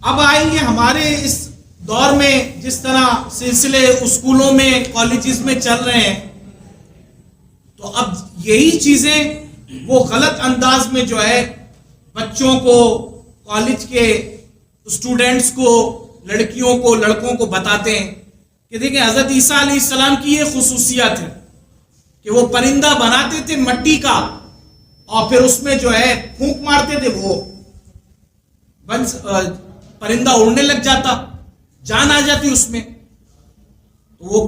اب آئیں گے ہمارے اس دور میں جس طرح سلسلے اسکولوں میں کالجز میں چل رہے ہیں، تو اب یہی چیزیں وہ غلط انداز میں جو ہے بچوں کو، کالج کے اسٹوڈنٹس کو، لڑکیوں کو، لڑکوں کو بتاتے ہیں کہ دیکھیں حضرت عیسیٰ علیہ السلام کی یہ خصوصیت ہے کہ وہ پرندہ بناتے تھے مٹی کا، اور پھر اس میں جو ہے پھونک مارتے تھے، وہ پرندہ اڑنے لگ جاتا، جان آ جاتی اس میں. تو وہ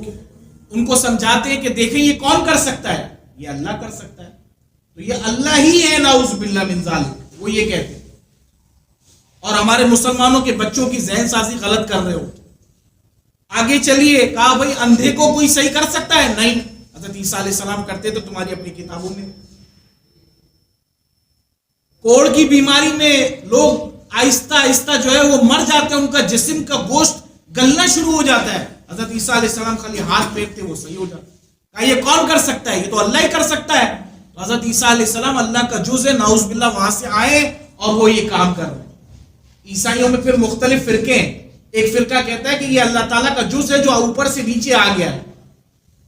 ان کو سمجھاتے ہیں کہ دیکھیں یہ کون کر سکتا ہے؟ یہ اللہ کر سکتا ہے. تو یہ اللہ ہی ہے، نعوذ باللہ من ذالک، وہ یہ کہتے ہیں. اور ہمارے مسلمانوں کے بچوں کی ذہن سازی غلط کر رہے ہو. آگے چلیے، کہا بھائی اندھے کو کوئی صحیح کر سکتا ہے؟ نہیں، حضرت عیسیٰ علیہ السلام کرتے تو تمہاری اپنی کتابوں میں. کوڑ کی بیماری میں لوگ آہستہ آہستہ جو ہے وہ مر جاتے ہیں، ان کا جسم کا گوشت گلنا شروع ہو جاتا ہے. حضرت عیسیٰ علیہ السلام خالی ہاتھ پھیرتے وہ صحیح ہو جاتا. کہا یہ کون کر سکتا ہے؟ یہ تو اللہ ہی کر سکتا ہے. تو حضرت عیسیٰ علیہ السلام اللہ کا جز ہے، نعوذ باللہ، وہاں سے آئے اور وہ یہ کام کر رہے ہیں. عیسائیوں میں پھر مختلف فرقے ہیں. ایک فرقہ کہتا ہے کہ یہ اللہ تعالیٰ کا جز ہے جو اوپر سے نیچے آ گیا ہے،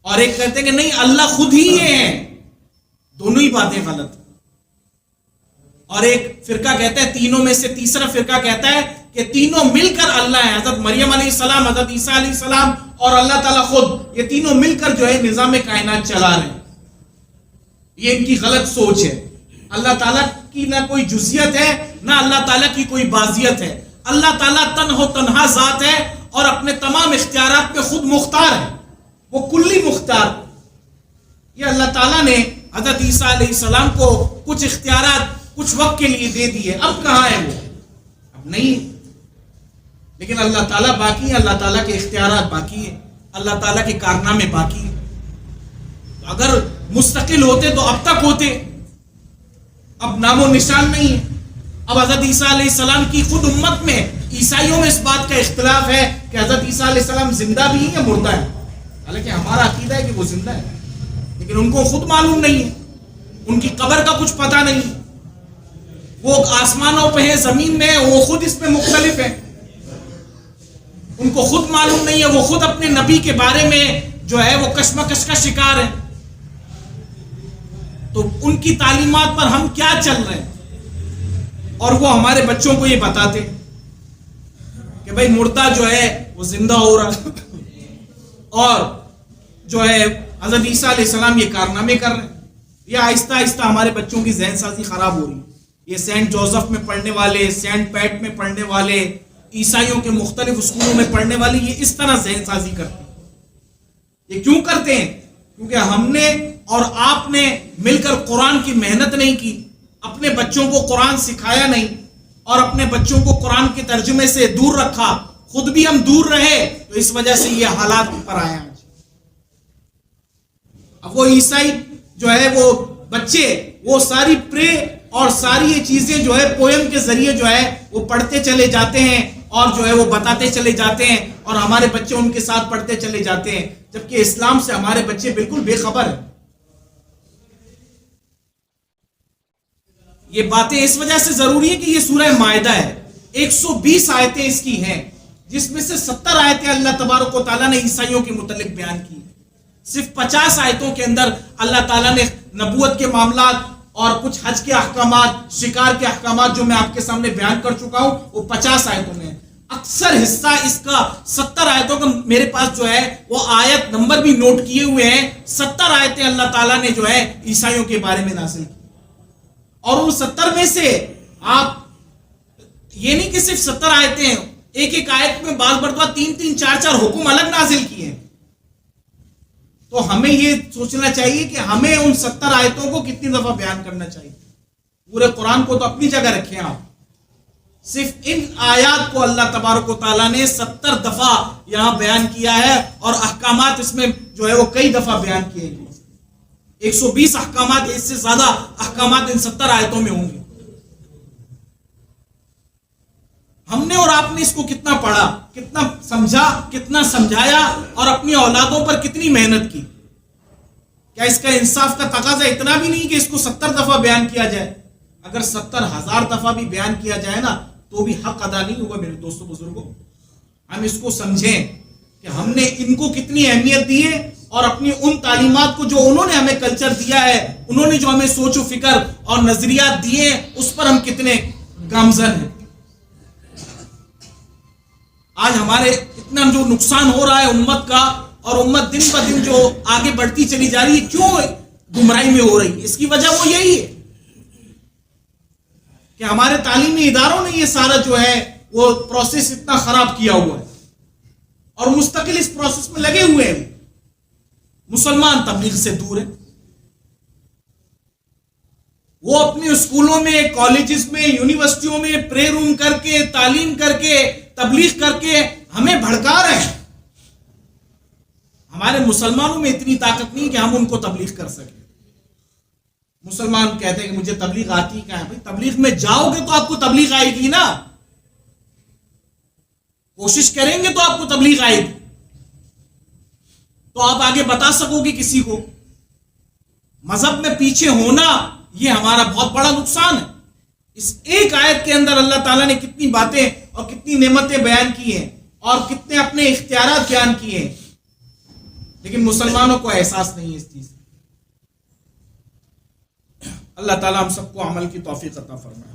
اور ایک کہتے ہیں کہ نہیں، اللہ خود ہی یہ ہے. دونوں ہی باتیں غلط. اور ایک فرقہ کہتا ہے، تینوں میں سے تیسرا فرقہ کہتا ہے کہ تینوں مل کر اللہ ہے. حضرت مریم علیہ السلام، حضرت عیسیٰ علیہ السلام اور اللہ تعالیٰ خود، یہ تینوں مل کر جو ہے نظام کائنات چلا رہے ہیں. یہ ان کی غلط سوچ ہے. اللہ تعالیٰ کی نہ کوئی جزیت ہے، نہ اللہ تعالیٰ کی کوئی بازیت ہے. اللہ تعالیٰ تنہا ذات ہے اور اپنے تمام اختیارات پہ خود مختار ہے، وہ کلی مختار. یہ اللہ تعالیٰ نے حضرت عیسیٰ علیہ السلام کو کچھ اختیارات کچھ وقت کے لیے دے دیے. اب کہاں ہے وہ؟ اب نہیں. لیکن اللہ تعالیٰ باقی ہے، اللہ تعالیٰ کے اختیارات باقی ہیں، اللہ تعالیٰ کے کارنامے باقی ہیں. اگر مستقل ہوتے تو اب تک ہوتے. اب نام و نشان نہیں ہے. اب حضرت عیسیٰ علیہ السلام کی خود امت میں، عیسائیوں میں اس بات کا اختلاف ہے کہ حضرت عیسیٰ علیہ السلام زندہ بھی ہیں یا مردہ ہے. حالانکہ ہمارا عقیدہ ہے کہ وہ زندہ ہے، لیکن ان کو خود معلوم نہیں ہے. ان کی قبر کا کچھ پتہ نہیں. وہ آسمانوں پہ ہیں، زمین میں ہیں، وہ خود اس میں مختلف ہیں. ان کو خود معلوم نہیں ہے. وہ خود اپنے نبی کے بارے میں جو ہے وہ کشمکش کا شکار ہے. تو ان کی تعلیمات پر ہم کیا چل رہے ہیں؟ اور وہ ہمارے بچوں کو یہ بتاتے کہ بھائی مردہ جو ہے وہ زندہ ہو رہا، اور جو ہے حضرت عیسیٰ علیہ السلام یہ کارنامے کر رہے ہیں. یہ آہستہ آہستہ ہمارے بچوں کی ذہن سازی خراب ہو رہی ہے. یہ سینٹ جوزف میں پڑھنے والے، سینٹ پیٹ میں پڑھنے والے، عیسائیوں کے مختلف اسکولوں میں پڑھنے والے، یہ اس طرح ذہن سازی کرتے ہیں. یہ کیوں کرتے ہیں؟ کیونکہ ہم نے اور آپ نے مل کر قرآن کی محنت نہیں کی، اپنے بچوں کو قرآن سکھایا نہیں، اور اپنے بچوں کو قرآن کے ترجمے سے دور رکھا. خود بھی ہم دور رہے، تو اس وجہ سے یہ حالات پر آئے آج. اب وہ عیسائی جو ہے وہ بچے، وہ ساری پرے اور ساری یہ چیزیں جو ہے پویم کے ذریعے جو ہے وہ پڑھتے چلے جاتے ہیں، اور جو ہے وہ بتاتے چلے جاتے ہیں، اور ہمارے بچے ان کے ساتھ پڑھتے چلے جاتے ہیں، جبکہ اسلام سے ہمارے بچے بالکل بے خبر ہیں. یہ باتیں اس وجہ سے ضروری ہے کہ یہ سورہ مائدہ ہے. 120 آیتیں اس کی ہیں، جس میں سے 70 آیتیں اللہ تبارک و تعالیٰ نے عیسائیوں کے متعلق بیان کی. صرف 50 آیتوں کے اندر اللہ تعالیٰ نے نبوت کے معاملات اور کچھ حج کے احکامات، شکار کے احکامات جو میں آپ کے سامنے بیان کر چکا ہوں، وہ 50 آیتوں میں ہے. اکثر حصہ اس کا 70 آیتوں کا میرے پاس جو ہے وہ آیت نمبر بھی نوٹ کیے ہوئے ہیں. 70 آیتیں اللہ تعالیٰ نے جو ہے عیسائیوں کے بارے میں نازل کی. اور ان 70 میں سے آپ یہ نہیں کہ صرف 70 آیتیں ہیں، ایک ایک آیت میں بعض مرتبہ 3 4 حکم الگ نازل کیے ہیں. تو ہمیں یہ سوچنا چاہیے کہ ہمیں ان 70 آیتوں کو کتنی دفعہ بیان کرنا چاہیے. پورے قرآن کو تو اپنی جگہ رکھیں آپ، صرف ان آیات کو اللہ تبارک و تعالیٰ نے 70 دفعہ یہاں بیان کیا ہے، اور احکامات اس میں جو ہے وہ کئی دفعہ بیان کیے گئے. 120 احکامات، اس سے زیادہ احکامات ان 70 آیتوں میں ہوں گے. ہم نے اور آپ نے اس کو کتنا پڑھا، کتنا سمجھا، کتنا سمجھایا، اور اپنی اولادوں پر کتنی محنت کی؟ کیا اس کا انصاف کا تقاضا اتنا بھی نہیں کہ اس کو 70 دفعہ بیان کیا جائے؟ اگر 70,000 دفعہ بھی بیان کیا جائے نا تو بھی حق ادا نہیں ہوگا. میرے دوستوں بزرگوں, ہم اس کو سمجھیں کہ ہم نے ان کو کتنی اہمیت دی ہے, اور اپنی ان تعلیمات کو جو انہوں نے ہمیں کلچر دیا ہے, انہوں نے جو ہمیں سوچ و فکر اور نظریات دیے ہیں, اس پر ہم کتنے گامزن ہیں. آج ہمارے اتنا جو نقصان ہو رہا ہے امت کا, اور امت دن بہ دن جو آگے بڑھتی چلی جا رہی ہے, کیوں گمراہی میں ہو رہی ہے؟ اس کی وجہ وہ یہی ہے کہ ہمارے تعلیمی اداروں نے یہ سارا جو ہے وہ پروسیس اتنا خراب کیا ہوا ہے, اور مستقل اس پروسیس میں لگے ہوئے ہیں. مسلمان تبلیغ سے دور ہے. وہ اپنے اسکولوں میں, کالجز میں, یونیورسٹیوں میں پرے روم کر کے, تعلیم کر کے, تبلیغ کر کے ہمیں بھڑکا رہے ہیں. ہمارے مسلمانوں میں اتنی طاقت نہیں کہ ہم ان کو تبلیغ کر سکیں. مسلمان کہتے ہیں کہ مجھے تبلیغ آتی کیا ہے؟ بھائی تبلیغ میں جاؤ گے تو آپ کو تبلیغ آئے گی نا, کوشش کریں گے تو آپ کو تبلیغ آئے گی, تو آپ آگے بتا سکو گے کسی کو. مذہب میں پیچھے ہونا یہ ہمارا بہت بڑا نقصان ہے. اس ایک آیت کے اندر اللہ تعالیٰ نے کتنی باتیں اور کتنی نعمتیں بیان کی ہیں, اور کتنے اپنے اختیارات بیان کیے ہیں, لیکن مسلمانوں کو احساس نہیں ہے اس چیز. اللہ تعالیٰ ہم سب کو عمل کی توفیق عطا فرمائے.